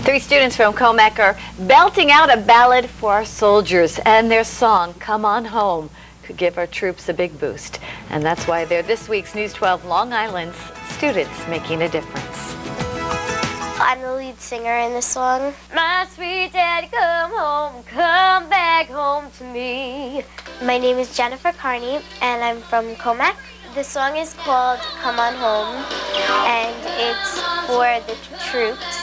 Three students from Commack are belting out a ballad for our soldiers, and their song, Come On Home, could give our troops a big boost. And that's why they're this week's News 12 Long Island's Students Making a Difference. I'm the lead singer in this song. My sweet daddy, come home, come back home to me. My name is Jennifer Carney, and I'm from Commack. The song is called Come On Home, and it's for the troops.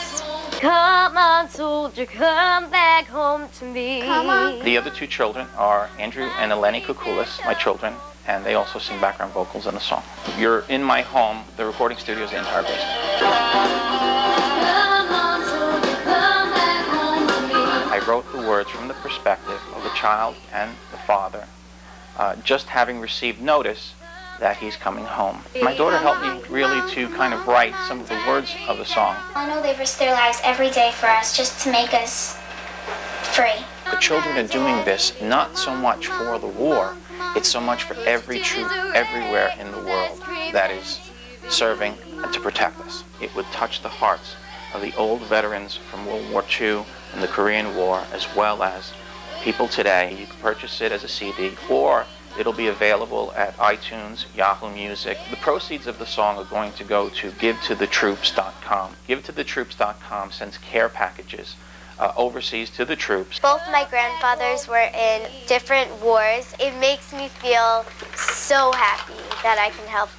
Come on, soldier, come back home to me. Come on. The other two children are Andrew and Eleni Kukulis, my children, and they also sing background vocals in the song. You're in my home. The recording studio is the entire basement. Come on, soldier, come back home to me. I wrote the words from the perspective of the child and the father, just having received notice that he's coming home. My daughter helped me really to kind of write some of the words of the song. I know they risk their lives every day for us just to make us free. The children are doing this not so much for the war, it's so much for every troop everywhere in the world that is serving and to protect us. It would touch the hearts of the old veterans from World War II and the Korean War, as well as people today. You can purchase it as a CD, or it'll be available at iTunes, Yahoo Music. The proceeds of the song are going to go to GiveToTheTroops.com. GiveToTheTroops.com sends care packages overseas to the troops. Both my grandfathers were in different wars. It makes me feel so happy that I can help.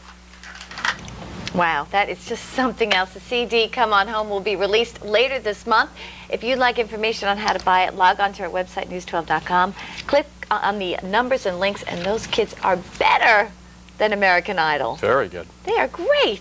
Wow, that is just something else. The CD, Come On Home, will be released later this month. If you'd like information on how to buy it, log on to our website, news12.com. Click on the numbers and links, and those kids are better than American Idol. Very good. They are great.